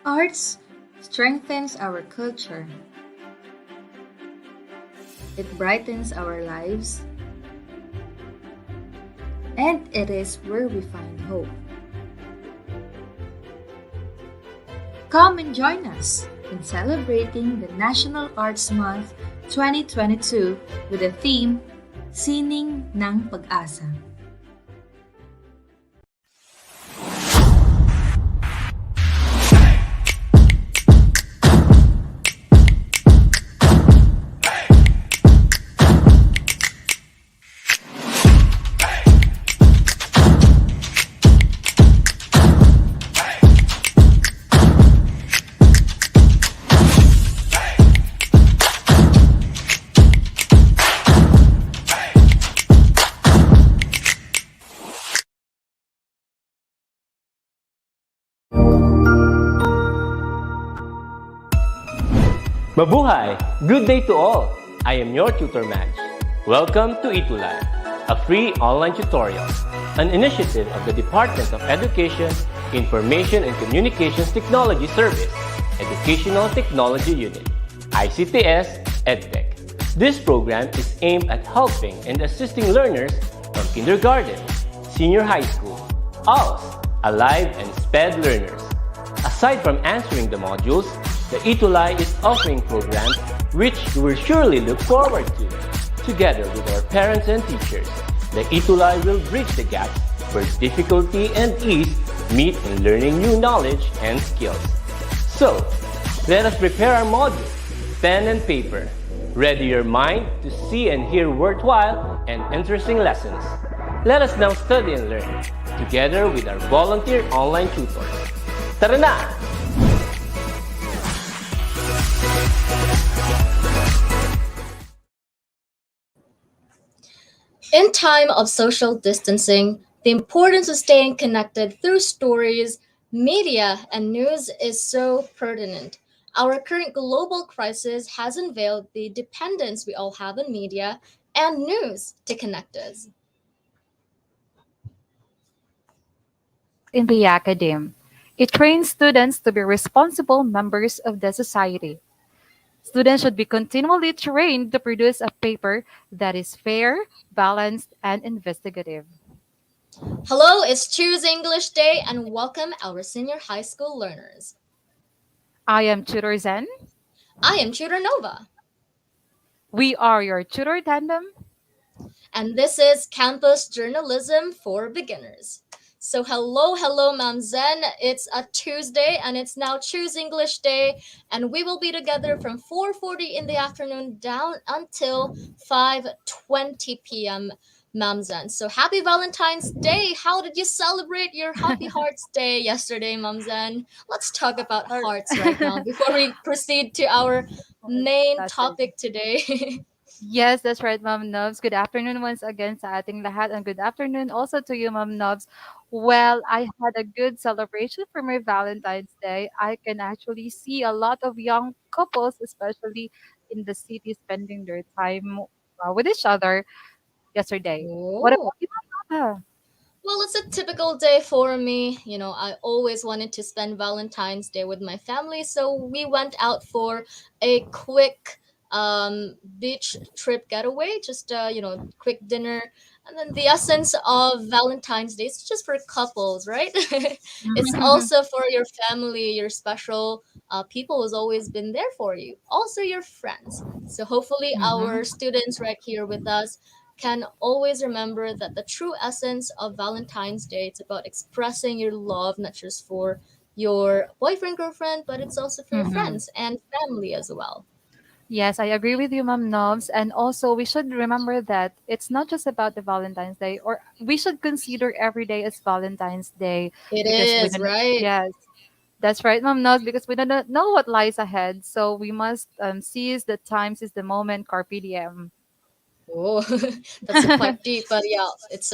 Arts strengthens our culture. It brightens our lives, and it is where we find hope. Come and join us in celebrating the National Arts Month 2022 with the theme Sining ng Pag-asa. Mabuhay! Good day to all! I am your tutor Madge. Welcome to ETUlay, a free online tutorial, an initiative of the Department of Education, Information and Communications Technology Service, Educational Technology Unit, ICTS EdTech. This program is aimed at helping and assisting learners from kindergarten, senior high school, ALS, Alive and SPED learners. Aside from answering the modules, the ETUlay is offering programs which you will surely look forward to. Together with our parents and teachers, the ETUlay will bridge the gaps where difficulty and ease meet in learning new knowledge and skills. So, let us prepare our modules, pen and paper. Ready your mind to see and hear worthwhile and interesting lessons. Let us now study and learn, together with our volunteer online tutors. Tara na! In time of social distancing, the importance of staying connected through stories, media, and news is so pertinent. Our current global crisis has unveiled the dependence we all have on media and news to connect us. In the academe, it trains students to be responsible members of the society. Students should be continually trained to produce a paper that is fair, balanced, and investigative. Hello, it's Choose English Day and welcome our senior high school learners. I am Tutor Zen. I am Tutor Nova, We are your tutor tandem. and this is Campus Journalism for Beginners. So hello, Ma'am Zen. It's a Tuesday and it's now Choose English Day, and we will be together from 4:40 in the afternoon down until 5:20 p.m. Ma'am Zen. So happy Valentine's Day. How did you celebrate your Happy Hearts Day yesterday, Ma'am Zen? Let's talk about hearts right now before we proceed to our main That's topic today. Yes, that's right, Ma'am Nubs. Good afternoon once again sa ating lahat, and good afternoon also to you, Ma'am Nubs. Well, I had a good celebration for my Valentine's Day. I can actually see a lot of young couples, especially in the city, spending their time with each other yesterday. What Oh. about you, Ma'am Nova? Well, it's a typical day for me. I always wanted to spend Valentine's Day with my family, so we went out for a quick beach trip getaway, just quick dinner. And then the essence of Valentine's Day is just for couples, right? It's also for your family, your special people who's always been there for you, also your friends. So hopefully our students right here with us can always remember that the true essence of Valentine's Day, it's about expressing your love, not just for your boyfriend, girlfriend, but it's also for your Mhm. friends and family as well. Yes, I agree with you, Ma'am Nobs. And also, we should remember that it's not just about the Valentine's Day, or we should consider every day as Valentine's Day It because we is, don't. right? Yes, that's right, Ma'am Nobs, because we don't know what lies ahead. So we must seize the time, seize the moment, carpe diem. Oh, that's a quite deep, but yeah, it's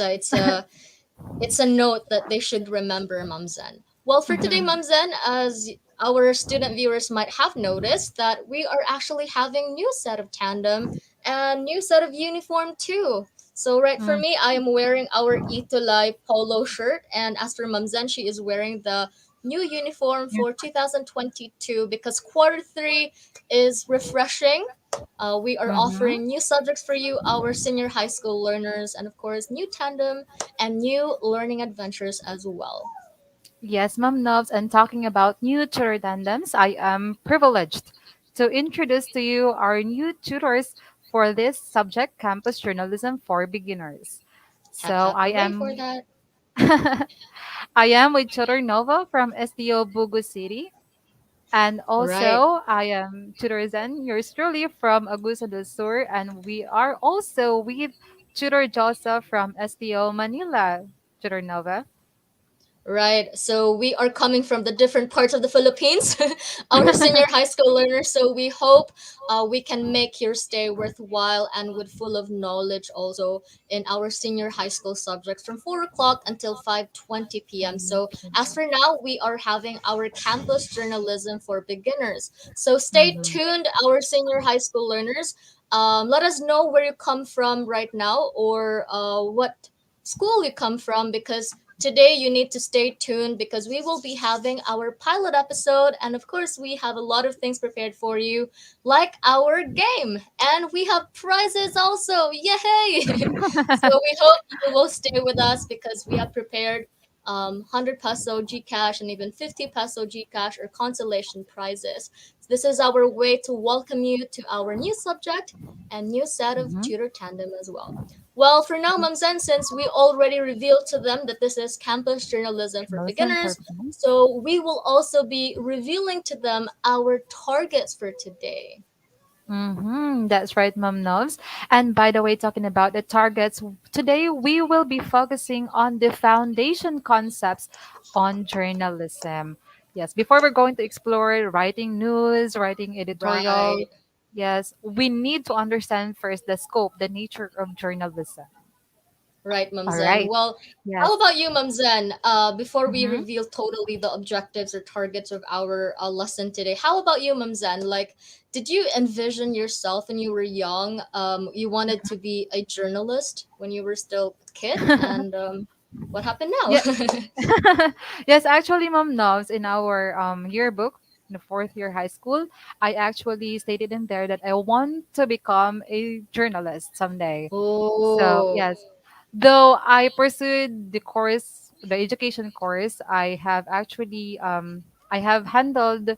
a note that they should remember, Mamzen. Well, for today, Mamzen, as our student viewers might have noticed, that we are actually having new set of tandem and new set of uniform too. So right for me, I am wearing our Itulay polo shirt, and as for Mamzen, she is wearing the new uniform for 2022 because quarter three is refreshing. We are Mm-hmm. offering new subjects for you, our senior high school learners, and of course, new tandem and new learning adventures as well. Yes, Mom Nubs, and talking about new tutor tandems, I am privileged to introduce to you our new tutors for this subject, Campus Journalism for Beginners. So I Hooray for am that. I am with Tutor Nova from SDO Bugu City. And Right. also, I am Tutor Zen, yours truly from Agusa del Sur. And we are also with Tutor Joseph from SDO Manila, Tutor Nova. Right. So we are coming from the different parts of the Philippines, our senior high school learners. So we hope we can make your stay worthwhile and with full of knowledge also in our senior high school subjects from 4 o'clock until 5:20 p.m. So as for now, we are having our campus journalism for beginners. So stay Mhm. tuned, our senior high school learners. Let us know where you come from right now or what school you come from because today you need to stay tuned because we will be having our pilot episode and of course we have a lot of things prepared for you like our game and we have prizes also. Yay! So we hope you will stay with us because we have prepared 100 peso Gcash and even 50 peso Gcash or consolation prizes. So this is our way to welcome you to our new subject and new set of Mhm. tutor tandem as well. Well, for now, Ma'am Zen, since we already revealed to them that this is campus journalism for Journalism for beginners, beginners. so we will also be revealing to them our targets for today. Mm-hmm. That's right, Mom Knows. And by the way, talking about the targets, today we will be focusing on the foundation concepts on journalism. Yes, before we're going to explore writing news, writing editorial, Right. yes, we need to understand first the scope, the nature of journalism. Right, Ma'am All Zen. right. Well, how Yes. about you, Ma'am Zen? Before we Mm-hmm. reveal totally the objectives or targets of our lesson today, how about you, Ma'am Zen? Like, did you envision yourself when you were young? You wanted to be a journalist when you were still a kid, and what happened now? Yeah. Yes, actually, Mom knows in our yearbook, in the fourth year high school, I actually stated in there that I want to become a journalist someday. So Oh, yes, though I pursued the course, the education course, I have handled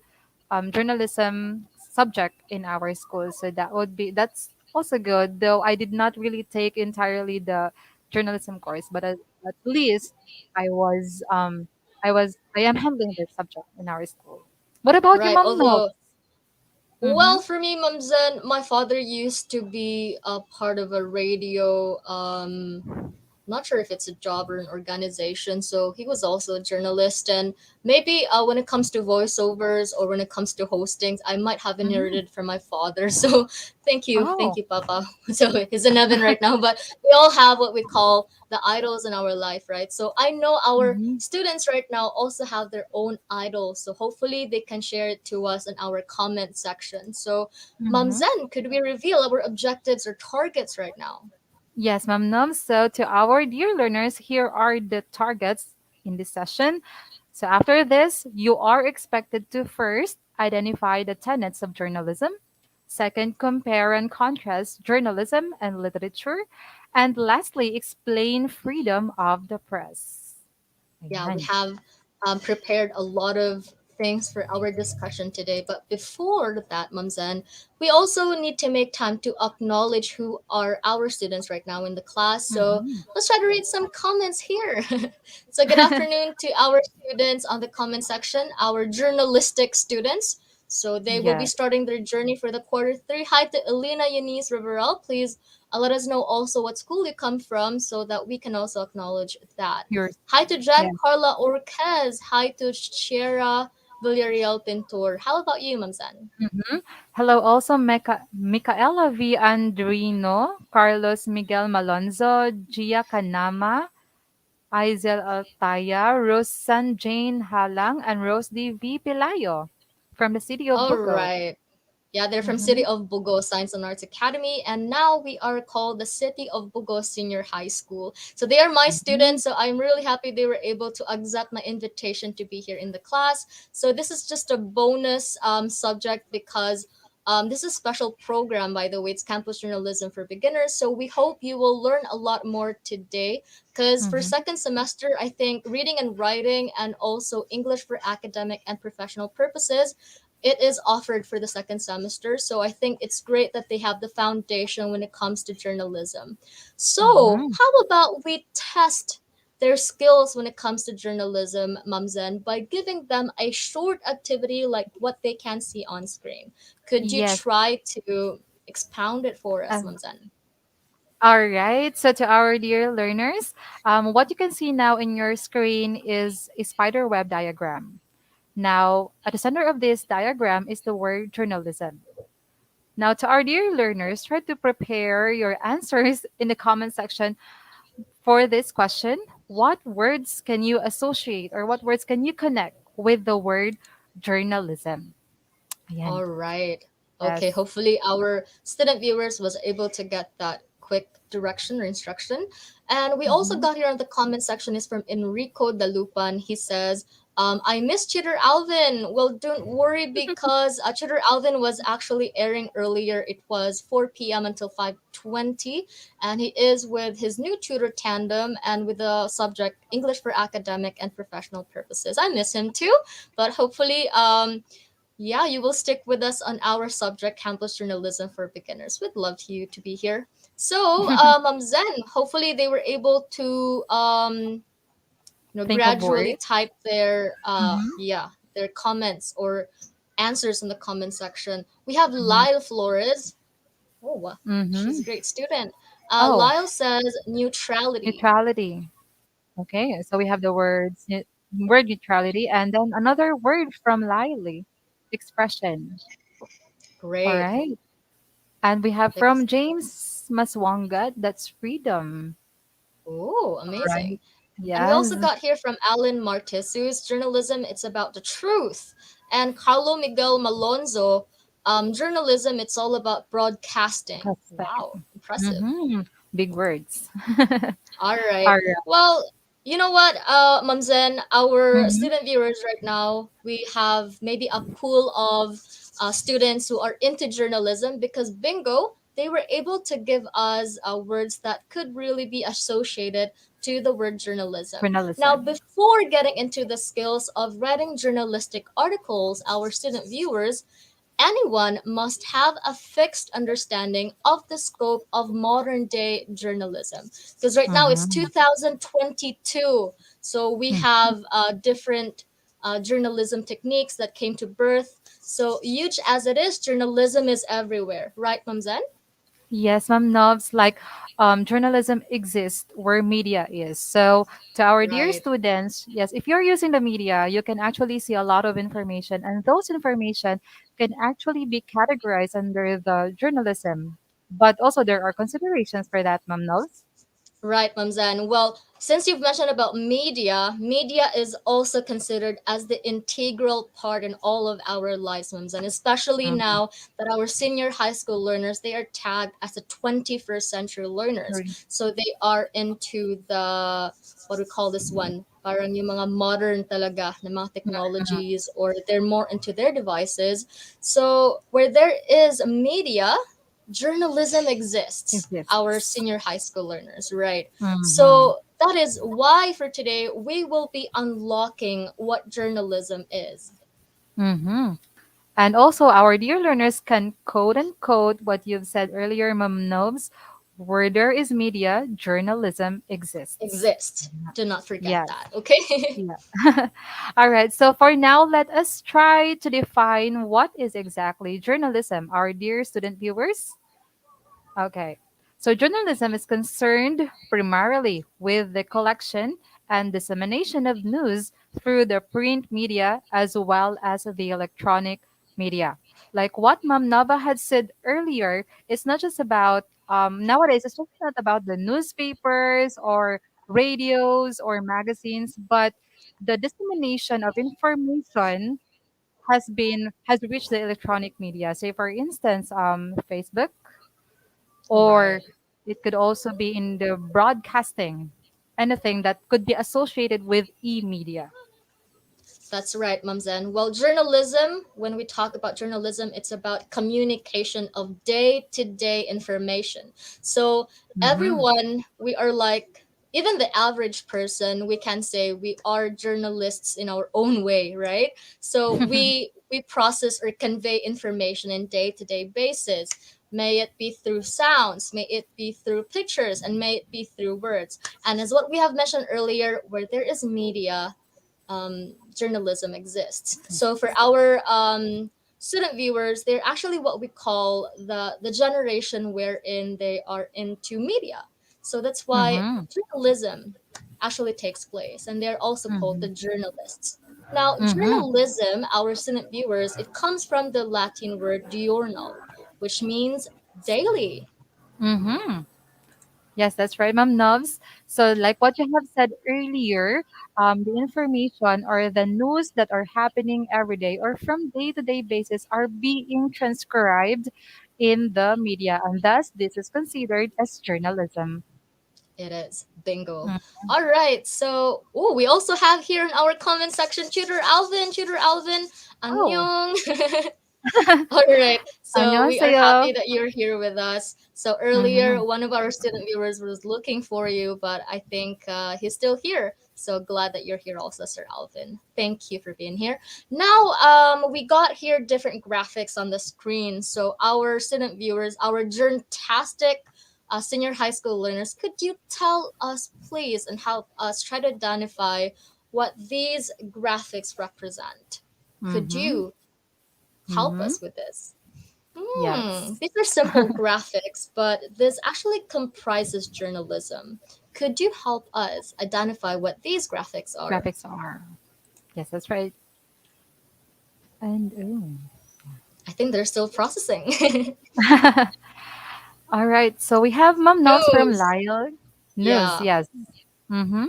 journalism subject in our school. So that's also good. Though I did not really take entirely the journalism course, but at least I was I am handling this subject in our school. What about your right. mom? No. Although, Mm-hmm. well, for me, Ma'am Zen, my father used to be a part of a radio not sure if it's a job or an organization. So he was also a journalist, and maybe when it comes to voiceovers or when it comes to hostings, I might have Mm-hmm. inherited from my father. So thank Oh. you, Papa. So he's in heaven right now, but we all have what we call the idols in our life, right? So I know our Mm-hmm. students right now also have their own idols. So hopefully they can share it to us in our comment section. So, Mom Mm-hmm. Zen, could we reveal our objectives or targets right now? Yes, Ma'am Num. So, to our dear learners, here are the targets in this session. So, after this, you are expected to first identify the tenets of journalism, second, compare and contrast journalism and literature, and lastly, explain freedom of the press. Yeah, we Ayan. have prepared a lot of things for our discussion today. But before that, Mamzen, we also need to make time to acknowledge who are our students right now in the class. So Mhm. let's try to read some comments here. So, good afternoon to our students on the comment section, our journalistic students. So, they will be Yes, starting their journey for the quarter three. Hi to Elena Eunice Riverell. Please let us know also what school you come from so that we can also acknowledge that. yours. Hi to Jan Yes. Carla Orquez. Hi to Shira Villarreal Pintor. How about you, Mamsan? Mhm. Hello, also Micaela V. Andrino, Carlos Miguel Malonzo, Gia Canama, Aizel Altaya, Rosan Jane Halang, and Rose D. V. Pilayo from the city of All Bugo. right. Yeah, they're from City Mm-hmm. of Bugo Science and Arts Academy, and now we are called the City of Bugo Senior High School. So they are my Mm-hmm. students, so I'm really happy they were able to accept my invitation to be here in the class. So this is just a bonus subject because this is a special program, by the way. It's campus journalism for beginners. So we hope you will learn a lot more today. Because for Mm-hmm. second semester, I think reading and writing and also English for academic and professional purposes, it is offered for the second semester. So I think it's great that they have the foundation when it comes to journalism. So Mm-hmm. how about we test their skills when it comes to journalism, Mamzen, by giving them a short activity like what they can see on screen. Could you Yes. try to expound it for us, Uh, Mamzen? all right. So to our dear learners, what you can see now in your screen is a spider web diagram. Now, at the center of this diagram is the word journalism. Now, to our dear learners, try to prepare your answers in the comment section for this question. What words can you associate or what words can you connect with the word journalism? Ayan. All right. Okay, Yes. hopefully our student viewers was able to get that quick direction or instruction. And we also Mhm. got here on the comment section is from Enrico Dalupan. He says, I miss Cheater Alvin. Well, don't worry because Cheater Alvin was actually airing earlier. It was 4 p.m. until 5:20, and he is with his new tutor tandem and with the subject English for academic and professional purposes. I miss him too, but hopefully yeah, you will stick with us on our subject, campus journalism for beginners. We'd love you to be here. So, Zen, hopefully they were able to, Think of gradually words. type their, Mm-hmm. yeah, their comments or answers in the comment section. We have Mm-hmm. Lyle Flores. Oh, wow. She's Mm-hmm. a great student. Oh, Lyle says neutrality. neutrality. Okay, so we have the word neutrality and then another word from Lily, expression. All Great. right. And we have from James Maswanga, that's freedom. Oh, Right. amazing. And we Yes. also got here from Alan Martesu's journalism, it's about the truth. And Carlo Miguel Malonzo, journalism, it's all about broadcasting. Wow, Consent. impressive. Mm-hmm. Big words. All All right. right. Well, you know what, Mamzen, our Mm-hmm. student viewers right now, we have maybe a pool of students who are into journalism because bingo, they were able to give us words that could really be associated to the word journalism. Now, Journalism. before getting into the skills of writing journalistic articles, our student viewers, anyone must have a fixed understanding of the scope of modern day journalism. Because right now it's Mm-hmm. 2022. So we have different journalism techniques that came to birth. So huge as it is, journalism is everywhere. Right, Mamzen? Yes, Ma'am Novs, like journalism exists where media is. So, to our dear Right. students, yes, if you're using the media, you can actually see a lot of information, and those information can actually be categorized under the journalism. But also, there are considerations for that, Ma'am Novs. Right, Mamzan. Well, since you've mentioned about media, media is also considered as the integral part in all of our lives, Mamzan, especially Mm-hmm. now that our senior high school learners, they are tagged as the 21st century learners. So they are into the, what we call this one, parang yung mga modern talaga na mga technologies, or they're more into their devices. So where there is media, journalism exists, our Exists. senior high school learners, right? Mm-hmm. So that is why for today we will be unlocking what journalism is. Mm-hmm. And also, our dear learners can quote unquote what you've said earlier, Ma'am Novs. Where there is media, journalism exists. Exists. Do not forget Yes. that, okay? Yeah. All right. So for now, let us try to define what is exactly journalism, our dear student viewers. Okay. So journalism is concerned primarily with the collection and dissemination of news through the print media as well as the electronic media. Like what Ma'am Nava had said earlier, it's not just about nowadays it's just not about the newspapers or radios or magazines, but the dissemination of information has reached the electronic media. Say for instance, Facebook, or Right. it could also be in the broadcasting, anything that could be associated with e-media. That's right, Mamzen. Well, journalism, when we talk about journalism, it's about communication of day to day information. So, Mm-hmm. everyone, we are like, even the average person, we can say we are journalists in our own way, right? So, we process or convey information in day to day basis. May it be through sounds, may it be through pictures, and may it be through words. And as what we have mentioned earlier, where there is media, journalism exists. So for our student viewers, they're actually what we call the generation wherein they are into media. So that's why Mm-hmm. journalism actually takes place, and they're also called the Mm-hmm. journalists. Now, Mm-hmm. journalism, our student viewers, it comes from the Latin word diurnal, which means daily. Mm-hmm. Yes, that's right, Ma'am Nubs. So, like what you have said earlier, the information or the news that are happening every day or from day to day basis are being transcribed in the media, and thus this is considered as journalism. It is. Bingo. Mm. All right. So, oh, we also have here in our comment section Tutor Alvin. Tutor Alvin. Oh, Annyeong. All right. So we are 안녕하세요. happy that you're here with us. So earlier, Mm-hmm. one of our student viewers was looking for you, but I think he's still here. So glad that you're here also, Sir Alvin. Thank you for being here. Now, we got here different graphics on the screen. So our student viewers, our journtastic senior high school learners, could you tell us, please, and help us try to identify what these graphics represent? Could Mm-hmm. you help Mm-hmm. us with this? Yes. These are simple graphics, but this actually comprises journalism. Could you help us identify what these graphics are? Graphics are. Yes, that's right. And I think they're still processing. oh. All right. So we have Mom Nobs from News. Lyle. News, Yeah. yes. Mm-hmm.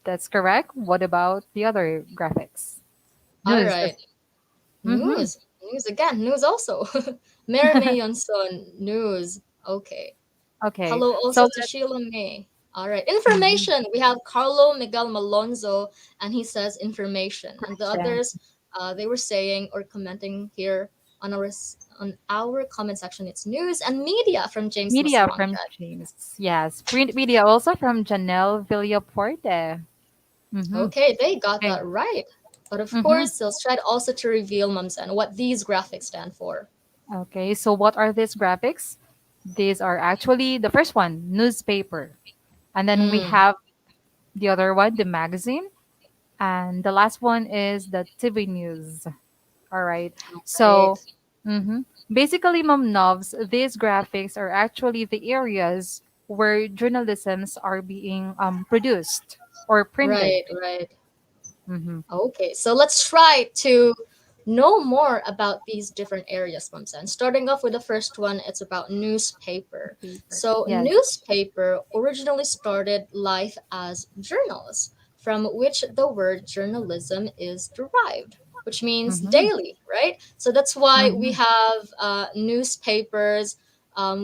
That's correct. What about the other graphics? All News. right. Mm-hmm. News. News again. News also. Mary Yonson. News. Okay. Okay. Hello So also to let's. Sheila May. All right. Mhm. Information. We have Carlo Miguel Malonzo, and he says information. And the Question. others, they were saying or commenting here on our comment section. It's news and media from James Media from Masarangkat. James. Yes. Print media also from Janelle Villaporte. Mm-hmm. Okay, they got Okay. that right. But of Mm-hmm. course, they'll try also to reveal, Mamsan, what these graphics stand for. Okay. So what are these graphics? These are actually the first one, newspaper. And then we Mm, have the other one, the magazine. And the last one is the TV news. All right. right. So, mhm. Basically, Mom Novs, these graphics are actually the areas where journalisms are being produced or printed. Right, right. Mm-hmm. Okay, so let's try to know more about these different areas, Mamsen. Starting off with the first one, it's about newspaper. Paper. So, Yes. newspaper originally started life as journals, from which the word journalism is derived, which means Mm-hmm. daily, right? So that's why we Mm-hmm. have newspapers.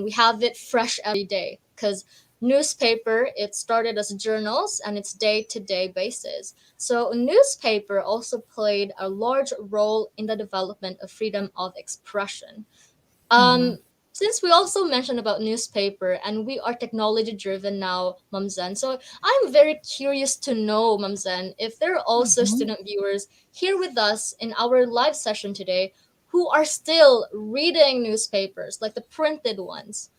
We have it fresh every day because newspaper it started as journals and it's day to day basis. So, newspaper also played a large role in the development of freedom of expression. Mm-hmm. Um, since we also mentioned about newspaper and we are technology driven now, Mamzen, so I'm very curious to know, Mamzen, if there are also Mm-hmm. student viewers here with us in our live session today who are still reading newspapers, like the printed ones.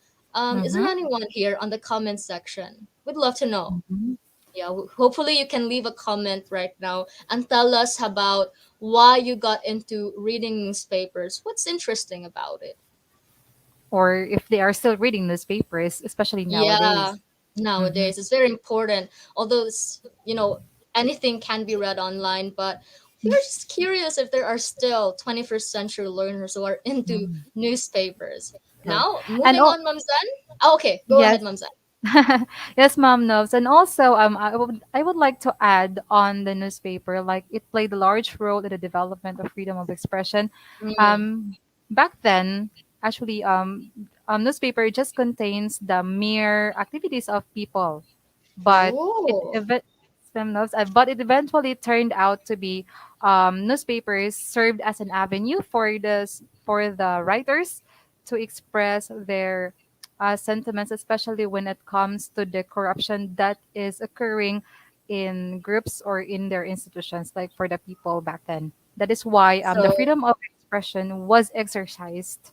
Is there Mm-hmm. anyone here on the comment section? We'd love to know. Mm-hmm. Yeah, hopefully you can leave a comment right now and tell us about why you got into reading newspapers. What's interesting about it? Or if they are still reading newspapers, especially Yeah, nowadays. Mm-hmm. nowadays it's very important. Although anything can be read online, but we're just curious if there are still 21st century learners who are into Mm-hmm. newspapers. Okay. Now, And moving oh, on, Mamzan. Oh, okay, go ahead, yes. Mamzan. Yes, mom knows. And also, I would like to add on the newspaper, like it played a large role in the development of freedom of expression. Mm. Back then, actually, newspaper just contains the mere activities of people, but it Oh, ev- but it eventually turned out to be newspapers served as an avenue for the writers to express their sentiments, especially when it comes to the corruption that is occurring in groups or in their institutions, like for the people back then. That is why the so freedom of expression was exercised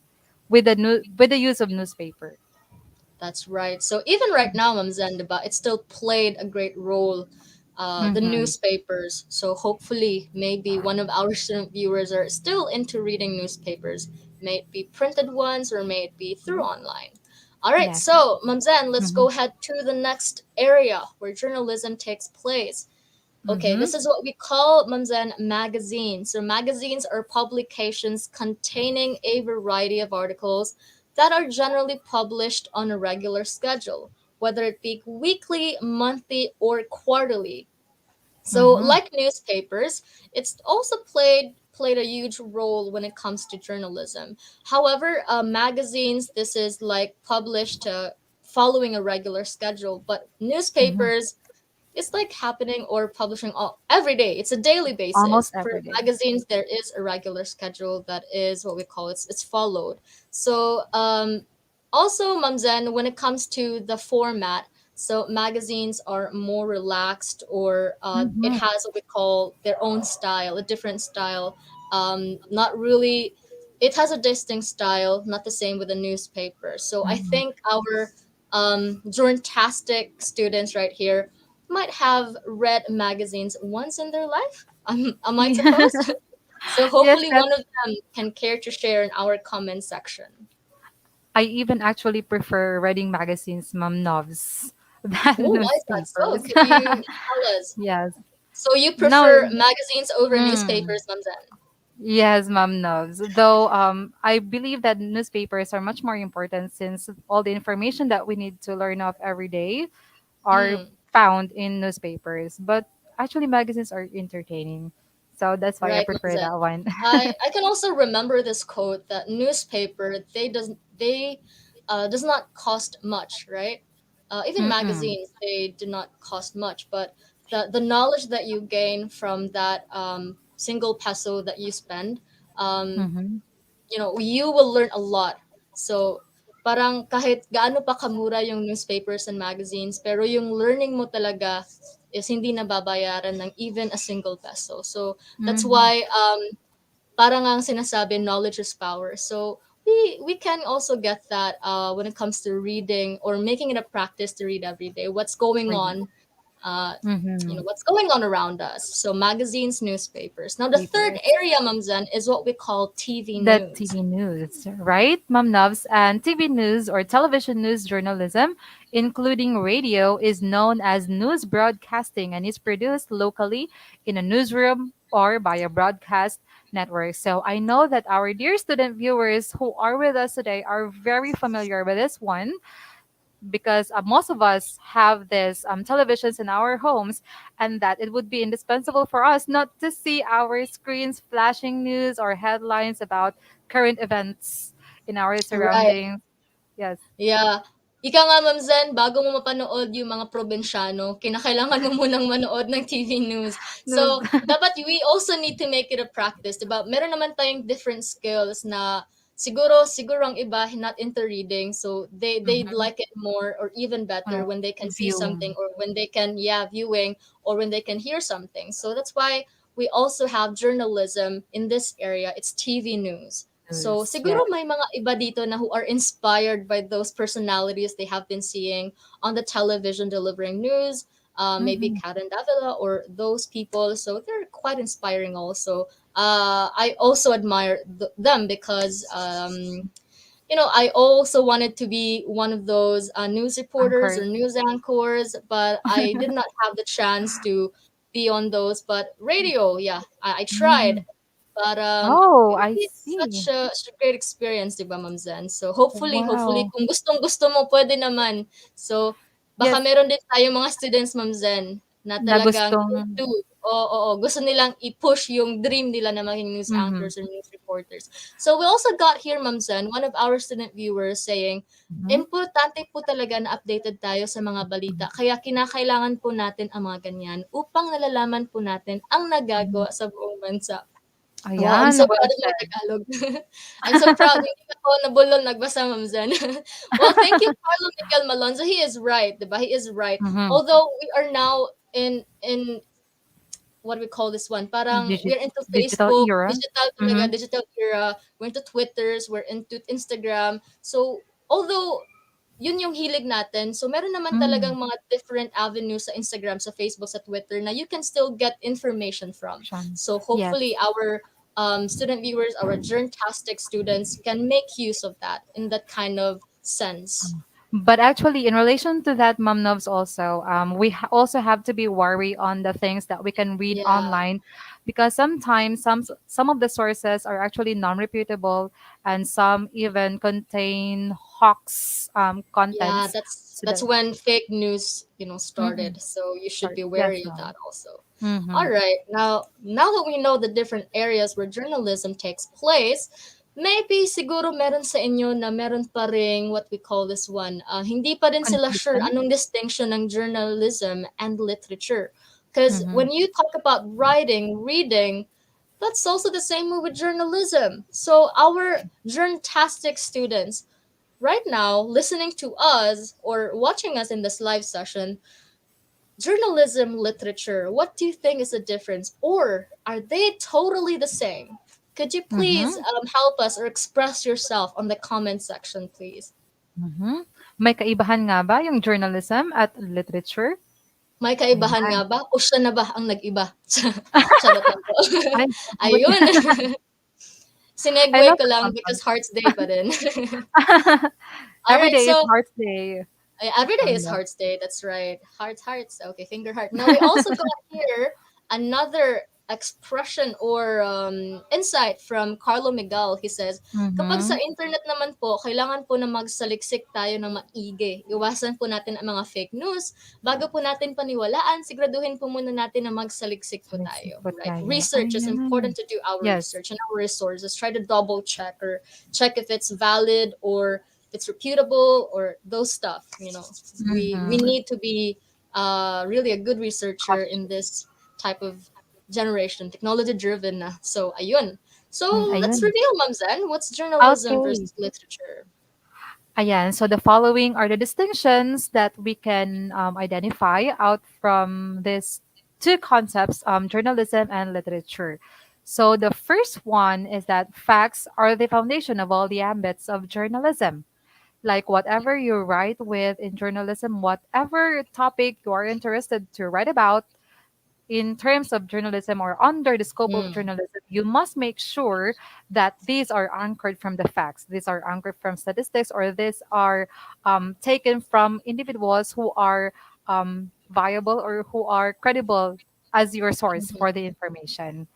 with the use of newspaper. that's right. So even right now, Ma'am Zen, diba, it still played a great role, the Mm-hmm. newspapers. So hopefully, maybe one of our student viewers are still into reading newspapers, may it be printed ones or may it be through online. All right, Yes. so Ma'am Zen, let's Mm-hmm. go ahead to the next area where journalism takes place. Okay, Mm-hmm. this is what we call Mamzen magazines. So magazines are publications containing a variety of articles that are generally published on a regular schedule, whether it be weekly, monthly, or quarterly. So, Mm-hmm. like newspapers, it's also played a huge role when it comes to journalism. However, magazines, this is like published following a regular schedule, but Mm-hmm. newspapers, it's like happening or publishing all every day. It's a daily basis. Almost For every day. magazines, there is a regular schedule that is what we call it's followed. So also, Mamzen, when it comes to the format, so magazines are more relaxed, or it Mhm, has what we call their own style, a different style. Not really. It has a distinct style, not the same with a newspaper. So I mhm. think our journalistic students right here might have read magazines once in their life. I might Yeah. suppose. So Yes, hopefully yes. one of them can care to share in our comment section. I even actually prefer reading magazines, mom novs, than Oh, why is that so? newspapers. Could you tell us? Yes. So you No. prefer magazines over Mm, newspapers, Mamzen? yes, mom knows. Though I believe that newspapers are much more important since all the information that we need to learn of every day are Mm, found in newspapers. But actually, magazines are entertaining. So that's why I right, prefer Mamzen. that one. I can also remember this quote that newspaper they does not cost much, right? Even Mm-mm. magazines, they do not cost much, but the knowledge that you gain from that single peso that you spend, um, Mm-hmm. you will learn a lot. So parang kahit gaano pa kamura yung newspapers and magazines, pero yung learning mo talaga is hindi nababayaran ng even a single peso. So that's Mm-hmm. why parang ang sinasabi, knowledge is power. So we can also get that when it comes to reading or making it a practice to read every day. What's going Reading. on? Uh, Mm-hmm. what's going on around us. So magazines, newspapers. Now the third Papers. area, Mamzen, is what we call TV The news. TV news, right, Mom Nubs? And TV news or television news journalism, including radio, is known as news broadcasting and is produced locally in a newsroom or by a broadcast network. So I know that our dear student viewers who are with us today are very familiar with this one because most of us have this televisions in our homes, and that it would be indispensable for us not to see our screens flashing news or headlines about current events in our Right. surroundings. Yes. Yeah. Ika nga, Ma'am Zen, bago mo mapanood yung mga probinsyano, kinakailangan mo munang manood ng TV news. News. So, dapat we also need to make it a practice, diba? Meron naman tayong different skills na siguro ang iba not into reading, so they'd Mhm. like it more or even better Uh, when they can see something, Viewing or when they can, yeah, viewing, or when they can hear something. So that's why we also have journalism in this area. It's TV news. So news. Yeah. siguro may mga iba dito na who are inspired by those personalities they have been seeing on the television delivering news. Maybe Hmm. Karen Davila or those people. So they're quite inspiring also. I also admire them because I also wanted to be one of those news reporters or Anchors. news anchors, but I did not have the chance to be on those. But radio, yeah, I tried. Mm. But Oh, it would I be see. such a great experience, di ba, Ma'am Zen? So hopefully Wow. kung gustong-gusto mo, pwede naman. So baka Yes, meron din tayong mga students, Ma'am Zen, na na talagang gustong into gusto nilang i-push yung dream nila na maging news mhm, anchors or news reporters. So we also got here, Ma'am Zen, one of our student viewers saying, mhm, importante po talaga na updated tayo sa mga balita. Kaya kinakailangan po natin ang mga ganyan upang nalalaman po natin ang mhm. nagagawa sa buong bansa. Wow, I'm Ayan, so well proud of my said. Tagalog. I'm so proud. Hindi ako nabulol nagbasa, Ma'am Zen. Well, thank you, Carlo Miguel Malonzo. He is right, diba? He is right. Mhm. Although we are now in what we call this one, parang Digi we're into digital Facebook, era. digital talaga, Mhm, digital era. We're into Twitters, we're into Instagram. So, although yun yung hilig natin. So, meron naman hmm, talagang mga different avenues sa Instagram, sa Facebook, sa Twitter na you can still get information from. siyan. So, Yes. hopefully, our student viewers, our journtastic students can make use of that in that kind of sense. But actually, in relation to that, Mom Novs also, we also have to be wary on the things that we can read Yeah, online, because sometimes some of the sources are actually non-reputable, and some even contain hoax yeah, contents. that's So that's that when fake news, mhm, started. So you should sorry, be yes, wary of ma'am. that also. Mm-hmm. All right. Now that we know the different areas where journalism takes place, maybe siguro meron sa inyo na meron pa ring what we call this one. Hindi pa din sila sure Confusion. anong distinction ng journalism and literature. Because Mm-hmm. when you talk about writing, reading, that's also the same way with journalism. So our journalistic students right now listening to us or watching us in this live session, journalism, literature, what do you think is the difference? Or are they totally the same? Could you please Mm-hmm. help us or express yourself on the comment section, please? Mm-hmm. May kaibahan nga ba yung journalism at literature? May kaibahan Ayan. nga ba? O siya na ba ang nag-iba? Charot lang po. Ay, Ayun. I Sinegway love ko that lang one. because Hearts Day pa din. All Every right, day is so Heart's Day. every day is Ma'am. Hearts Day. That's right. Hearts, hearts. Okay, finger heart. Now we also got here another expression or insight from Carlo Miguel. He says, kapag sa Mhm. internet naman po, kailangan po na magsaliksik tayo ng maigi. Iwasan po natin ang mga fake news. Bago po natin paniwalaan, siguraduhin po muna natin na magsaliksik po Saliksik tayo. po Right? tayo. Research is Ayan. important to do our Yes. research and our resources. Try to double check or check if it's valid or it's reputable or those stuff. We Mhm. need to be really a good researcher in Cautious. this type of generation, technology driven na. So ayun. So let's Ayun. reveal, Ma'am Zen, what's journalism Okay. versus literature. Ayan. So the following are the distinctions that we can identify out from these two concepts, journalism and literature. So the first one is that facts are the foundation of all the ambits of journalism. Like whatever you write with in journalism, whatever topic you are interested to write about, in terms of journalism or under the scope of Mm. journalism, you must make sure that these are anchored from the facts. These are anchored from statistics, or these are taken from individuals who are viable or who are credible as your source Mhm. for the information.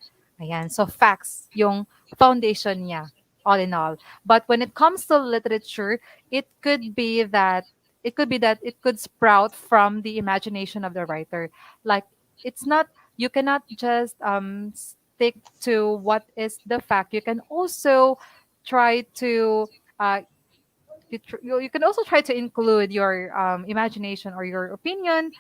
Ayan. So facts, yung foundation niya, all in all. But when it comes to literature, it could be that it could sprout from the imagination of the writer. Like it's not, you cannot just stick to what is the fact. You can also try to uh, you can also try to include your imagination or your opinion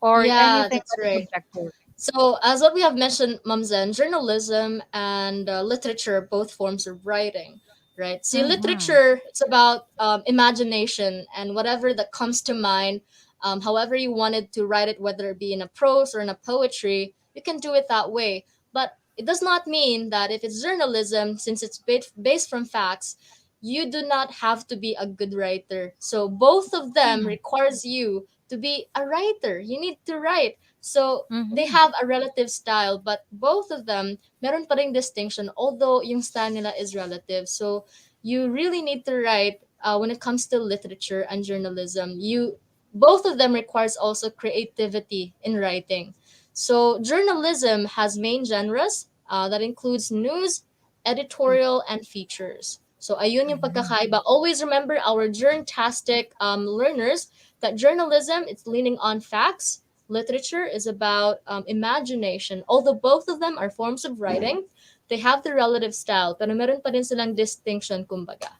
or Yeah, anything that's that is right. subjective. So, as what we have mentioned, Mamzen, journalism and literature are both forms of writing, right? See, Mm-hmm. literature, it's about imagination and whatever that comes to mind, however you wanted to write it, whether it be in a prose or in a poetry, you can do it that way. But it does not mean that if it's journalism, since it's based from facts, you do not have to be a good writer. So, both of them requires you to be a writer. You need to write. So, they Mm-hmm. have a relative style, but both of them meron pa ring distinction, although yung style nila is relative. So you really need to write when it comes to literature and journalism. You both of them requires also creativity in writing. So journalism has main genres that includes news, editorial, and features. So ayun yung Ayan. pagkakaiba. Always remember our journtastic learners. that journalism it's leaning on facts, literature is about imagination. Although both of them are forms of writing, they have the relative style, pero meron pa din silang distinction, kumbaga.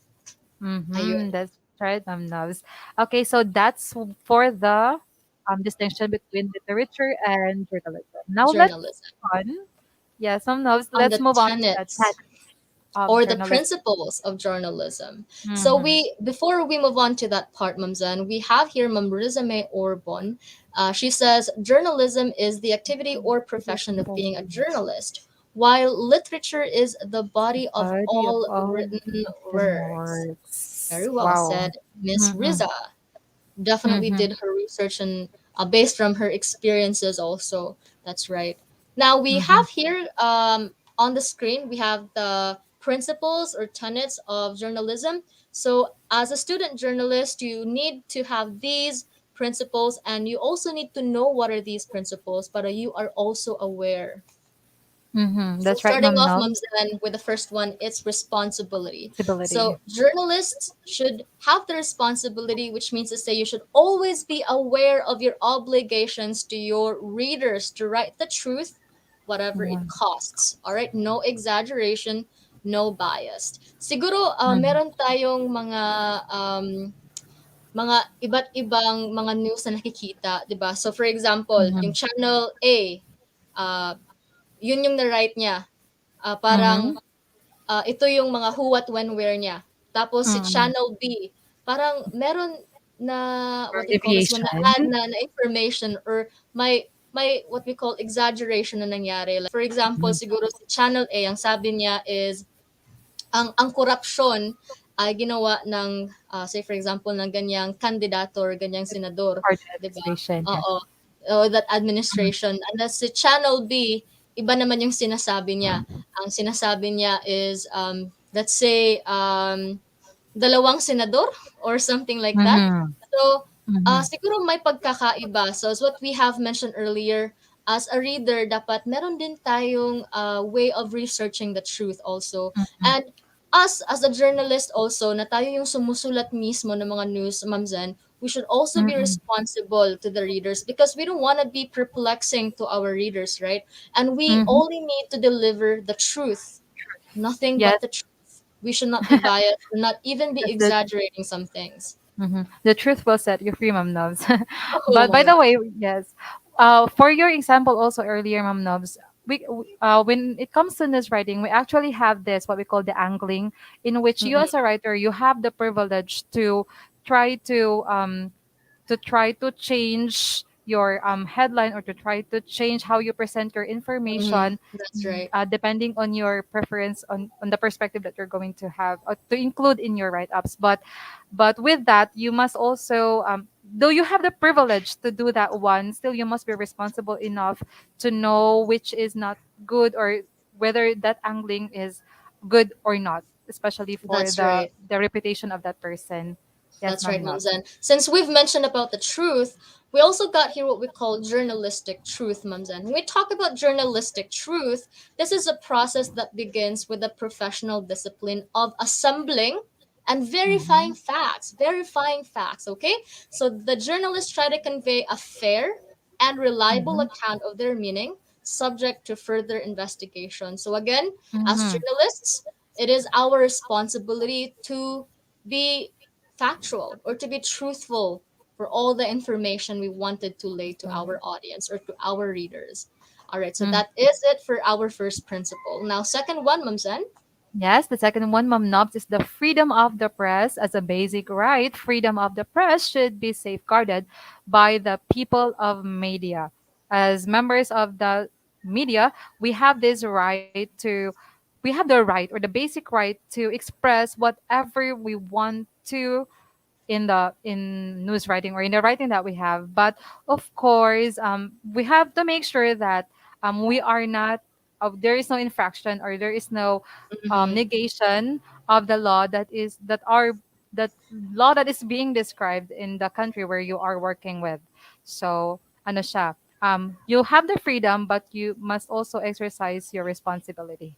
Mm-hmm. Ayun, That's right, Ma'am Nubs. Okay, so that's for the distinction between literature and journalism. Now let's journalism. move on. Yes, Ma'am Nubs, On let's the move on to the tenets tenets of or the journalism. principles of journalism. So Mm-hmm. we before we move on to that part, Mamzan, we have here Mam Rizame Orbon. She says journalism is the activity or profession of being a journalist, while literature is the body of Body of all all written written words. works. Very well Wow. said, Miss Mm-hmm. Riza. Definitely Mm-hmm. did her research and based from her experiences also. That's right. Now we Mm-hmm. have here on the screen we have the principles or tenets of journalism. So as a student journalist, you need to have these principles and you also need to know what are these principles, but you are also aware. Mm-hmm. So That's right, starting Ma'am off, Nubs. Mamzan, with the first one, it's responsibility. Stability. So journalists should have the responsibility, which means to say you should always be aware of your obligations to your readers to write the truth, whatever it Mm-hmm. costs. All right, no exaggeration, no bias. Siguro Mm-hmm. meron tayong mga iba't ibang mga news na nakikita, 'di ba? So for example, yung channel A, uh, yun yung na-write niya. Mm-hmm. Parang ito yung mga who, what, when, where niya. Tapos si Mm-hmm. Channel B, parang meron na Or what do you call this one, na deviation. add na information or may what we call exaggeration na nangyari. Like, for example, Mm-hmm. siguro si Channel A, ang sabi niya is ang korupsyon ay ginawa ng say for example ng ganyang kandidato or ganyang senador, For the 'di ba? administration. Yes. Oo. O that administration. And then si Channel B, iba naman yung sinasabi niya. Ang sinasabi niya is let's say dalawang senador or something like that. Mm-hmm. So, Mm-hmm. siguro may pagkakaiba. So, as what we have mentioned earlier, as a reader, dapat meron din tayong way of researching the truth also. And us, as a journalist also, na tayo yung sumusulat mismo ng mga news, Ma'am Zen, we should also be Mm-hmm. responsible to the readers because we don't want to be perplexing to our readers, right? And we Mm-hmm. only need to deliver the truth, nothing Yes, but the truth. We should not be biased, or not even be that's exaggerating some things. the truth will set you free, Mom Nubs. Oh But by my the God. way, yes, for your example also earlier, Mom Nubs, when it comes to news writing, we actually have this what we call the angling, in which you as Mm-mm, a writer you have the privilege try to um to try to change your headline or to try to change how you present your information that's right. depending on your preference on the perspective that you're going to have to include in your write-ups, but with that you must also though you have the privilege to do that one, still you must be responsible enough to know which is not good or whether that angling is good or not, especially for That's right. the reputation of that person. Yes, That's right, Ma'am Ma'am Nov. Zen. Since we've mentioned about the truth, we also got here what we call journalistic truth, Ma'am Zen. When we talk about journalistic truth, this is a process that begins with the professional discipline of assembling and Mm-hmm. verifying facts, okay? So the journalists try to convey a fair and reliable Mm-hmm. account of their meaning, subject to further investigation. So again, as Mm-hmm. journalists, it is our responsibility to be factual or to be truthful for all the information we wanted to lay to our audience or to our readers. All right, so that is it for our first principle. Now, second one, Mamsen. Yes, the second one, Mom Nobs, is the freedom of the press as a basic right. Freedom of the press should be safeguarded by the people of media. As members of the media, we have this right we have the right or the basic right to express whatever we want to in news writing or in the writing that we have. But of course, we have to make sure that we are not there is no infraction or there is no Mm-hmm. negation of the law that law that is being described in the country where you are working with. So ano siya, you have the freedom but you must also exercise your responsibility.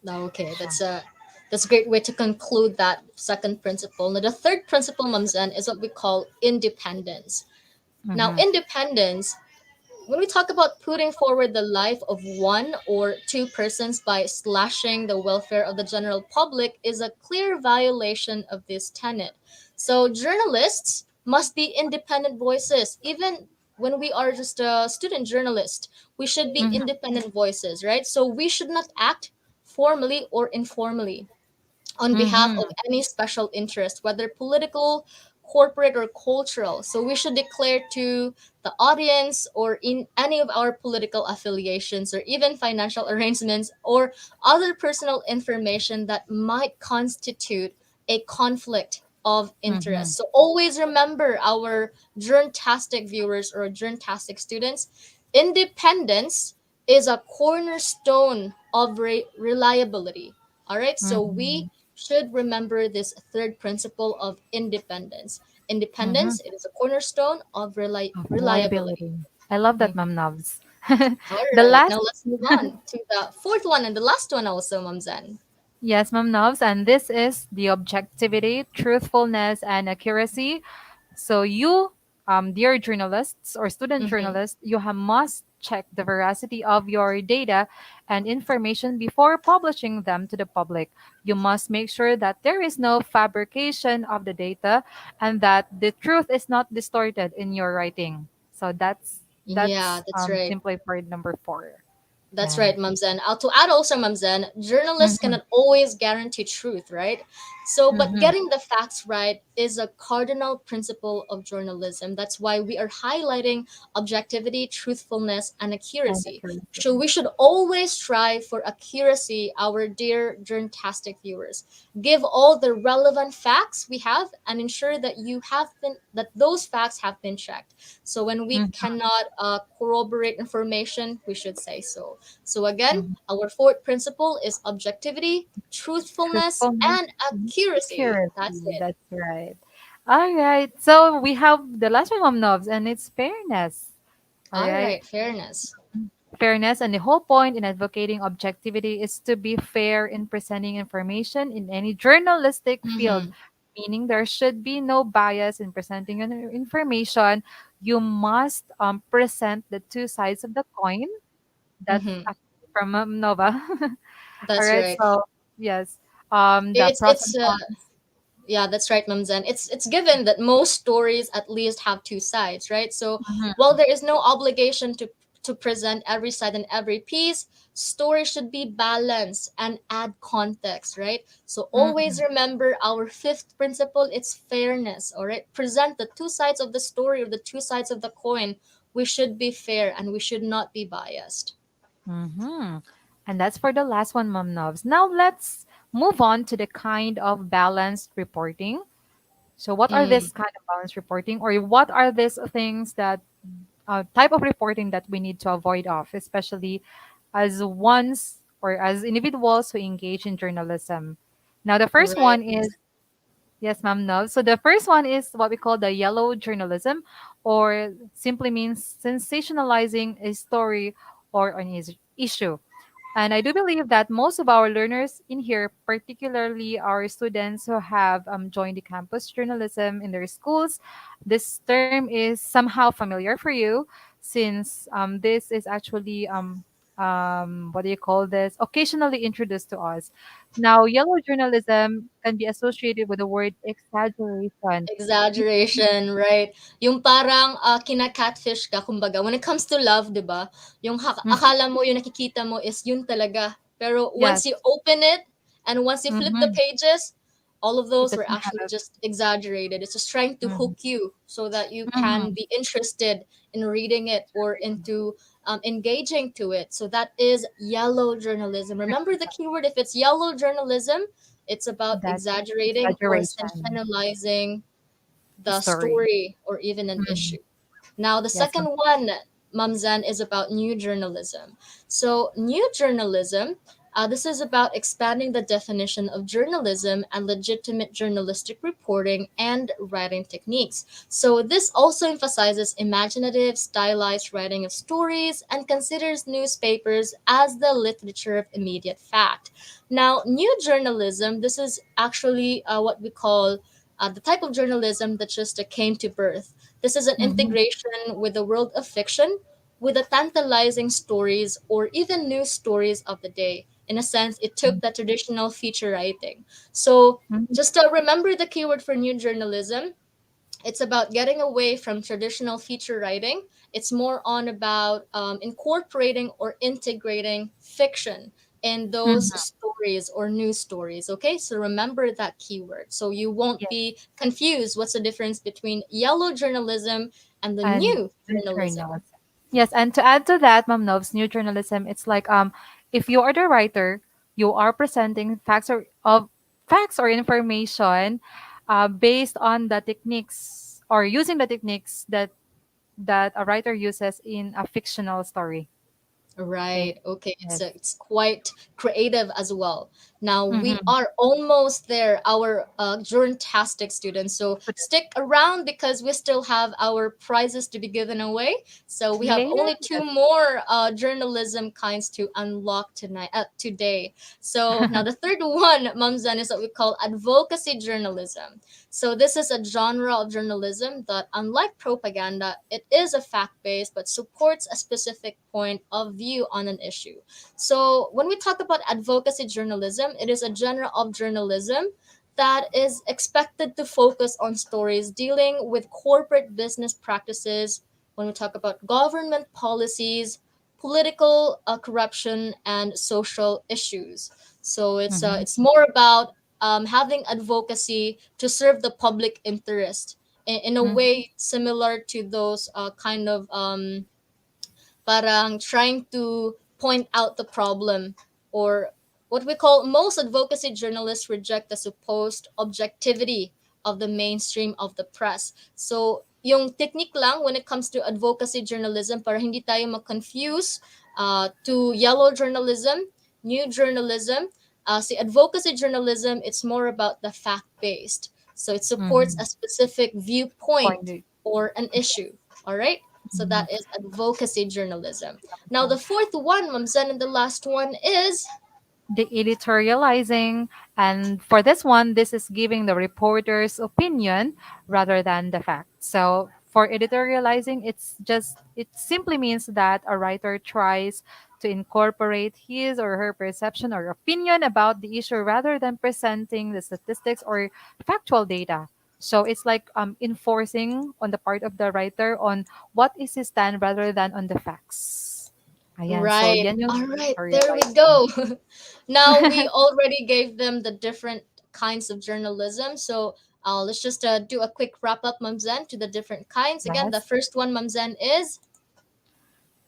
Okay, Siya. That's a great way to conclude that second principle. Now, the third principle, Mamzen, is what we call independence. Now, Mm-hmm. independence, when we talk about putting forward the life of one or two persons by slashing the welfare of the general public, is a clear violation of this tenet. So, journalists must be independent voices. Even when we are just a student journalist, we should be Mm-hmm. independent voices, right? So, we should not act formally or informally on behalf Mm-hmm. of any special interest, whether political, corporate, or cultural. So we should declare to the audience or in any of our political affiliations or even financial arrangements or other personal information that might constitute a conflict of Mm-hmm. interest. So always remember, our journtastic viewers or journtastic students, independence is a cornerstone of reliability. All right, so Mm-hmm. we should remember this third principle of independence. Mm-hmm. Independence, it is a cornerstone of Of reliability. reliability. I love that, Mhm. Mom Nubs. All The right, last now let's move on to the fourth one and the last one also, Mom Zen. Yes, Mom Nubs, and this is the objectivity, truthfulness, and accuracy. So you, dear journalists or student Mm-hmm. journalists, must check the veracity of your data and information before publishing them to the public. You must make sure that there is no fabrication of the data and that the truth is not distorted in your writing. So Yeah, that's that's right. simply for number four. That's Yeah. right, Mamzen. To add also, Mamzen, journalists Mm-hmm. cannot always guarantee truth, right? So, but Mm-hmm. getting the facts right is a cardinal principle of journalism. That's why we are highlighting objectivity, truthfulness, and And accuracy. accuracy. So, we should always strive for accuracy, our dear journtastic viewers. Give all the relevant facts we have and ensure that that those facts have been checked. So, when we Mm-hmm. cannot corroborate information, we should say so. So again, Mm-hmm. our fourth principle is objectivity, truthfulness, Truthfulness. and accuracy. That's Accuracy. it. That's right. All right. So we have the last one, Mom Nobs, and it's fairness. All All right. right, fairness. Fairness, and the whole point in advocating objectivity is to be fair in presenting information in any journalistic field, Mm-hmm. meaning there should be no bias in presenting information. You must present the two sides of the coin. That's Mm-hmm. actually from Nova. All That's right. right. So yes, the It's pros it's and uh, cons. Yeah, that's right, Mamzen. It's given that most stories at least have two sides, right? So Mhm. while there is no obligation to present every side and every piece, story should be balanced and add context, right? So always Mhm. remember our fifth principle, it's fairness, all right? Present the two sides of the story or the two sides of the coin. We should be fair and we should not be biased. Mm-hmm. And that's for the last one, Mom Novs. Now let's move on to the kind of balanced reporting. So, what are Mm, this kind of balanced reporting, or what are these things that type of reporting that we need to avoid of, especially as ones or as individuals who engage in journalism? Now, the first right. one is yes, ma'am. No. So the first one is what we call the yellow journalism, or simply means sensationalizing a story or an issue. And I do believe that most of our learners in here, particularly our students who have joined the campus journalism in their schools, this term is somehow familiar for you since this is actually, what do you call this, occasionally introduced to us. Now, yellow journalism can be associated with the word exaggeration. Exaggeration, right? Yung parang kina-catfish ka kumbaga. When it comes to love, 'di ba? Yung Mhm. akala mo yung nakikita mo is yun talaga. Pero Yes. once you open it and once you flip the Hmm. pages, all of It those were doesn't actually have. just exaggerated. It's just trying to Mhm. hook you so that you can Mhm. be interested in reading it or into engaging to it. So that is yellow journalism. Remember the keyword, if it's yellow journalism, it's about That's exaggerating or exaggeration sensationalizing the story. story or even an Mhm. issue. Now, the Yes, second one, Mamzan, is about new journalism. So, new journalism This is about expanding the definition of journalism and legitimate journalistic reporting and writing techniques. So, this also emphasizes imaginative, stylized writing of stories and considers newspapers as the literature of immediate fact. Now, new journalism, this is actually what we call the type of journalism that just came to birth. This is an Mm-hmm. integration with the world of fiction, with the tantalizing stories or even news stories of the day. In a sense, it took the traditional feature writing. So, Mm-hmm. just to remember the keyword for new journalism, it's about getting away from traditional feature writing. It's more on about incorporating or integrating fiction in those Mm-hmm. stories or news stories. Okay, so remember that keyword so you won't Yes. be confused. What's the difference between yellow journalism and the And new new journalism? journalism. Yes, and to add to that, Mom Novs, new journalism, it's like if you are the writer, you are presenting facts or information based on the techniques or using the techniques that a writer uses in a fictional story. Okay. Right. Okay. Yes. It's quite creative as well. Now we Mm-hmm. are almost there, our journtastic students. So stick around because we still have our prizes to be given away. So we See you have later. only two more journalism kinds to unlock today. So now the third one, Mamzan, is what we call advocacy journalism. So this is a genre of journalism that, unlike propaganda, it is a fact-based but supports a specific point of view on an issue. So when we talk about advocacy journalism, it is a genre of journalism that is expected to focus on stories dealing with corporate business practices, when we talk about government policies, political corruption, and social issues. So Mm-hmm. it's more about having advocacy to serve the public interest in a Mm-hmm. way similar to those kind of parang trying to point out the problem, or what we call, most advocacy journalists reject the supposed objectivity of the mainstream of the press. So yung technique lang when it comes to advocacy journalism, para hindi tayo ma-confuse to yellow journalism, new journalism, si advocacy journalism, it's more about the fact based, so it supports Mm-hmm. a specific viewpoint Point. or an issue. All right, so Mm-hmm. that is advocacy journalism. Now, the fourth one, Mamzen, and the last one is The editorializing, and for this one, this is giving the reporter's opinion rather than the fact. So for editorializing, it simply means that a writer tries to incorporate his or her perception or opinion about the issue rather than presenting the statistics or factual data. So it's like enforcing on the part of the writer on what is his stand rather than on the facts. Ayan, so right. yan yung All right, there we editorializing. go. Now, we already gave them the different kinds of journalism. So let's just do a quick wrap up, Mamzen, to the different kinds. Again, the Yes, first one, Mamzen, is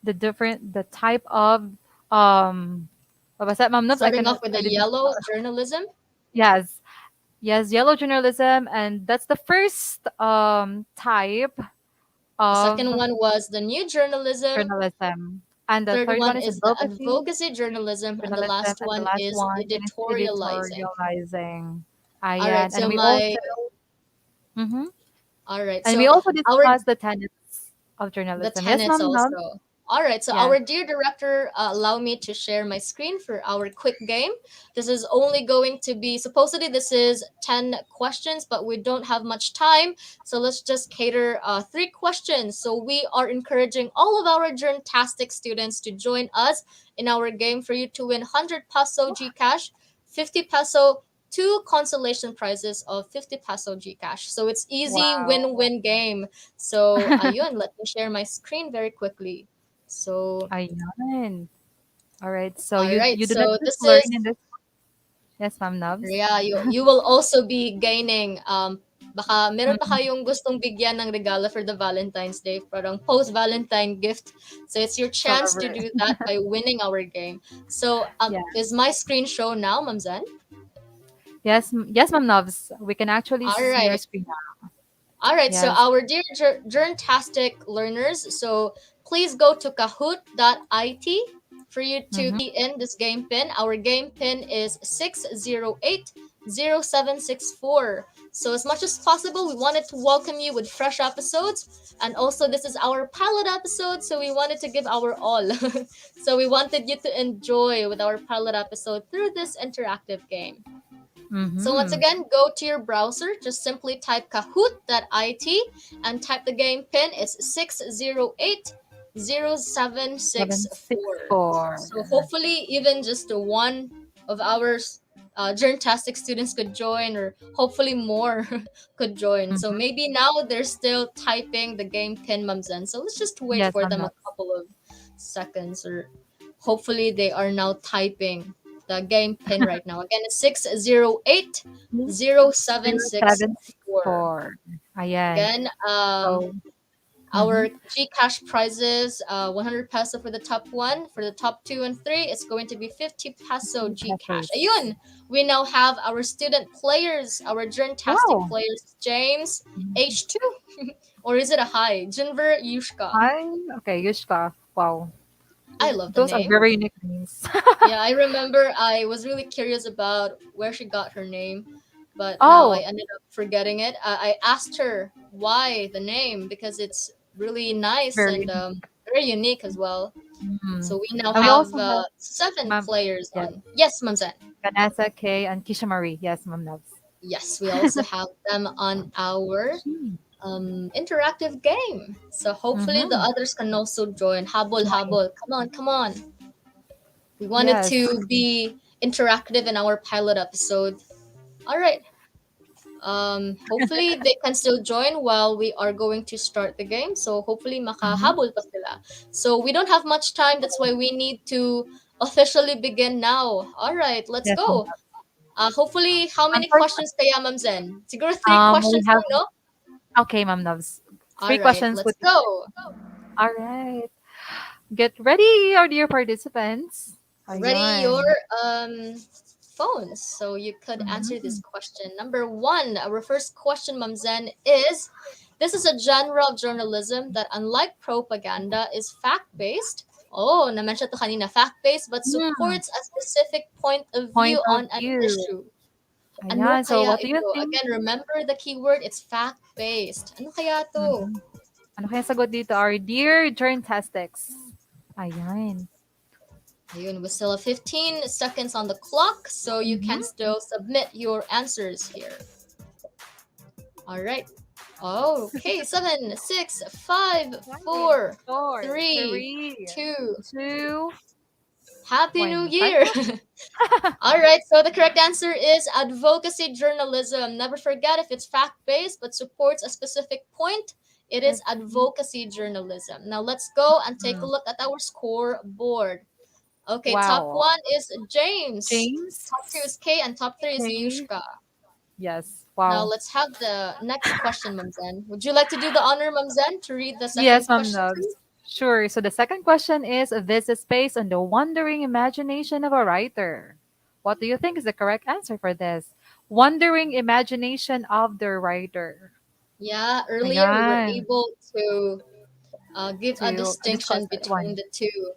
the type of what was that, Mom Nubs? starting off with I the did not. yellow journalism. Yes, yes, yellow journalism, and that's the first type The of second one was the new journalism. journalism, and the Third third one one is is the advocacy advocacy journalism. And the journalism, last and the one last is one is editorializing. editorializing. All right, Ayan, so my mhm. all right, And we so also our discussed the tenets of the journalism. Yes, tenants Mom Nubs. also. All right, so Yes, our dear director, allow me to share my screen for our quick game. This is only going to be, supposedly this is 10 questions, but we don't have much time. So let's just cater 3 questions. So we are encouraging all of our Journtastic students to join us in our game for you to win 100 peso Gcash, 50 peso, two consolation prizes of 50 peso Gcash. So it's easy wow. win-win game. So, ayun, let me share my screen very quickly. So, Ayan. All right. So all right. you do not So just this learn is, in this. Yes, Ma'am Nubs. yeah, you will also be gaining baka meron pa Mm, kayong gustong bigyan ng regalo for the Valentine's Day, parang post-Valentine gift. So it's your chance to celebrate. do that by winning our game. So, Yeah. is my screen show now, Mamzan? Yes, yes, Ma'am Nubs. We can actually All see your right. screen now. All right, so Yes. our dear Journtastic learners, so please go to kahoot.it for you to Mm-hmm. key in this game pin. Our game pin is 6080764. So as much as possible, we wanted to welcome you with fresh episodes. And also, this is our pilot episode, so we wanted to give our all. So we wanted you to enjoy with our pilot episode through this interactive game. So once Mm-hmm. again, go to your browser, just simply type kahoot.it and type the game pin. It's 6080764. 764. So hopefully even just the one of our journtastic students could join, or hopefully more could join. So Mm-hmm. maybe now they're still typing the game pin, Mamzen. So let's just wait Yes, for Ma'am them a Nobs. couple of seconds, or hopefully they are now typing the game pin right now. Again, it's 6080764. 074. Ayan. Again, So, our mm-hmm. Gcash prizes, 100 peso for the top one. For the top two and three, it's going to be 50 peso Gcash. Pesos. Ayun! We now have our student players, our journtastic Wow. players, James, Mhm. H2, or is it a hi? Jinver, Yushka. Hi. Okay, Yushka. Wow. I love the Those are name. very unique names. Yeah, I remember I was really curious about where she got her name, but now I Oh, ended up forgetting it. I asked her why the name, because it's really nice very and unique. very unique as well. Mm. So we now And we have also have seven Ma'am, players yes, on. Yes, Mamzen. Vanessa, Kay, and Kisha Marie. Yes, Ma'am Nobs. Yes, we also have them on our interactive game. So hopefully the Mm-hmm. others can also join. Habol, Join. habol. Come on, come on. We wanted Yes. to be interactive in our pilot episode. All right. Hopefully they can still join while we are going to start the game. So hopefully Mm-hmm. makahabol pa sila. So we don't have much time. That's why we need to officially begin now. All right, let's Yes, Ma'am go. Nobs. Hopefully, how many Unfortunately, questions kaya, Ma'am Zen? Siguro three we questions have lang, no? okay, Ma'am Nobs. All Three right, questions let's would be go. all right. Get ready, our dear participants. Ready your Ayan. phones so you could answer this Mhm. question. Number one, our first question, Ma'am Zen, is this is a genre of journalism that, unlike propaganda, is fact-based. Oh, na-mention to kanina, fact-based, but Hmm. supports a specific point of Point view of on an view. issue. Ano Ayan. So, kaya what do you ito? think? Again, remember the keyword, it's fact-based. Ano kaya to? Mhm. Ano kaya sagot dito? Our dear Journtastics. Ayan. Ayun, we still have 15 seconds on the clock, so you can Mhm. still submit your answers here. All right. Okay, 7, 6, 5, Five, 4, four, 3, three, 2. two, Happy New one. Time Year! up. All right, so the correct answer is advocacy journalism. Never forget, if it's fact based but supports a specific point, it is Okay. advocacy journalism. Now let's go and take a Mm. look at our scoreboard. Okay, top Wow. one is James, James. top two is Kay, and top three is Okay. Yushka. Yes. Now Wow. let's have the next question, Mamzen. Would you like to do the honor, Mamzen, to read the Yes, second Ma'am question, please? Nubs. Sure. So the second question is this is based on the wandering imagination of a writer. What do you think is the correct answer for this? Wandering imagination of the writer. Yeah, earlier we were Ayan. able to give a To discuss distinction that between one. the two.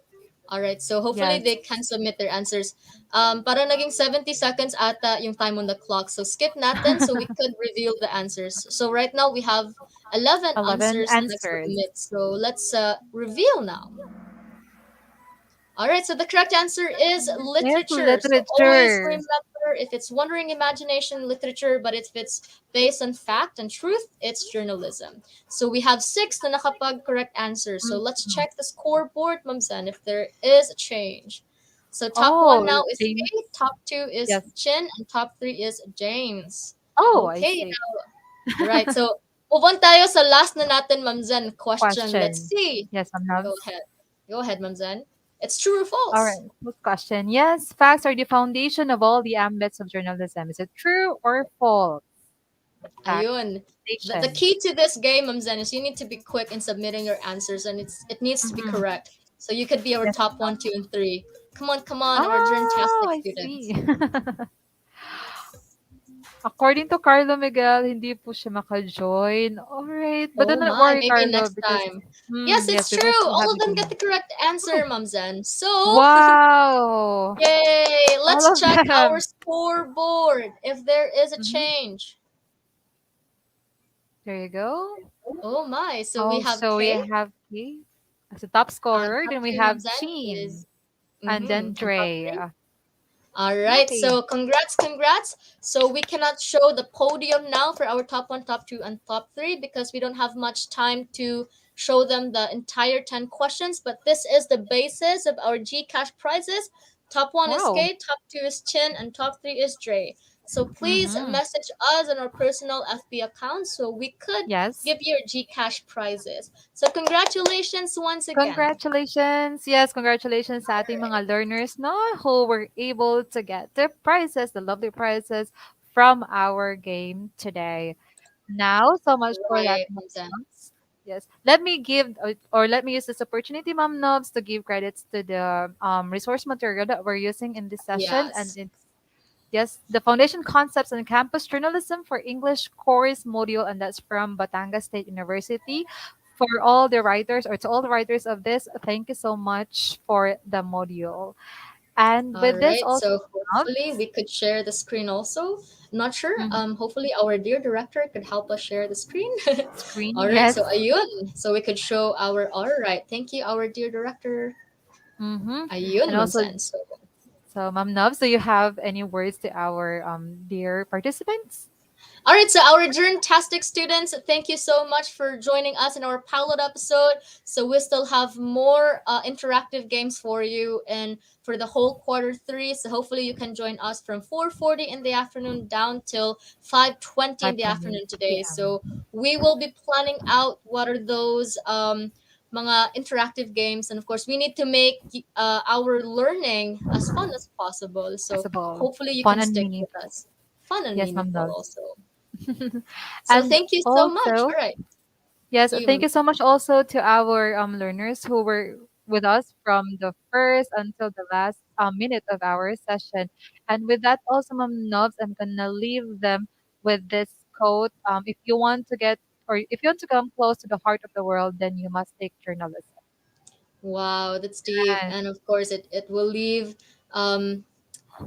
All right, so hopefully Yes. they can submit their answers. Para naging 70 seconds ata yung time on the clock. So skip natin so we could reveal the answers. So right now we have 11 11 answers na answers. submit. So let's reveal now. All right, so the correct answer is Yes, literature. So always literature. remember, if it's wandering imagination, literature, but if it's based on fact and truth, it's journalism. So we have six na nakapag correct answers. So let's Mhm. check the scoreboard, Mamsan, if there is a change. So top one Oh, now is James. Kate, top two is Yes. Chin, and top three is James. Oh, I Okay, see. right. So move on tayo sa last na natin, Mamsan, question. Let's Question. see. Yes, Ma'am Go Nubs. ahead. Go ahead, Mamsan. It's true or All false? right. First question. Yes, facts are the foundation of all the ambits of journalism. Is it true or false? Fact Ayun. The station. key to this game, Mamzen, is you need to be quick in submitting your answers, and it needs to be Mhm. correct. So you could be our Yes. top one, two, and three. Come on, Oh, our fantastic I students. see. According to Carlo Miguel, hindi po siya maka-join. Alright, but do Oh not my, worry, maybe Carlo, next because time. Yes, it's yes, we will true. still All have of you them get tomorrow. the correct answer, Mom Zen. So, Wow! yay! All Let's of check our them. scoreboard if there is a Mhm. change. There you go. Oh my, so we have Also, we K. have Kay as the top scorer. Top Then we two, Mom have Zen, Chin. is And then and top Dre. three. All right, Okay. so congrats. So we cannot show the podium now for our top one, top two, and top three because we don't have much time to show them the entire 10 questions. But this is the basis of our Gcash prizes. Top one is Wow. K, top two is Chin, and top three is Dre. So please Mm-hmm. message us on our personal FB account so we could Yes. give you your Gcash prizes. So congratulations once again. Congratulations. Yes, congratulations sa ating mga learners no who were able to get the prizes, the lovely prizes from our game today. Now, so much for that, Right, Mom Mumsen. Nobs. Yes, let me give or let me use this opportunity, Mom Nobs, to give credits to the resource material that we're using in this session, and Yes. it's yes, the Foundation Concepts on Campus Journalism for English Course Module, and that's from Batangas State University. For all the writers or to all the writers of this, thank you so much for the module. And All with this right. also, So Mom hopefully Nobs, we could share the screen also. Not sure. mhm, Hopefully our dear director could help us share the screen. screen, All right. yes. So ayun. So we could show our. All right. Thank you, our dear director. Mm-hmm. Ayun, And also, Mumsen. So so, Ma'am Nubs, do you have any words to our dear participants? all right, so our Journtastic students, thank you so much for joining us in our pilot episode. So we still have more interactive games for you and for the whole quarter three. So hopefully you can join us from 4:40 in the afternoon down till 5:20 in the 5:20 afternoon today. p.m. So we will be planning out what are those mga interactive games, and of course we need to make our learning as fun as possible. So Possible, hopefully you fun can and stick with meaningful. us. Fun and Yes, Ma'am meaningful Nubs. also. So And thank you so much. also, All right. yes, thank You, you so much also to our learners who were with us from the first until the last minute of our session. And with that, also, Ma'am Nubs, I'm gonna leave them with this quote. If you want to get or if you want to come close to the heart of the world, then you must take journalism. wow, that's deep. And And of course, it will leave um,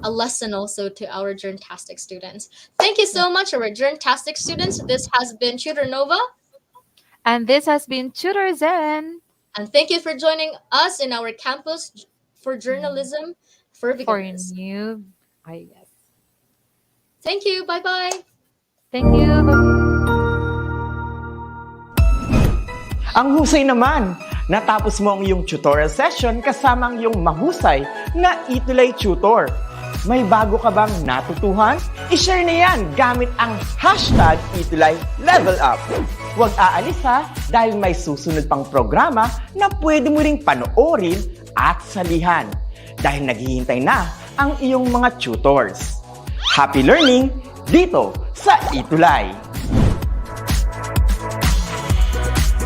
a lesson also to our Journtastic students. Thank you yes. so much, our Journtastic students. This has been Tutor Nova. And this has been Tutor Zen And thank you for joining us in our campus for mm, journalism for for beginners. new. I guess. Thank you. Bye bye. Thank you. Ang husay naman! Natapos mo ang iyong tutorial session kasama ang iyong mahusay na ETUlay tutor. May bago ka bang natutuhan? I-share na yan gamit ang hashtag ETUlay Level Up. Huwag aalis ha dahil may susunod pang programa na pwede mo ring panoorin at salihan dahil naghihintay na ang iyong mga tutors. Happy learning dito sa ETUlay!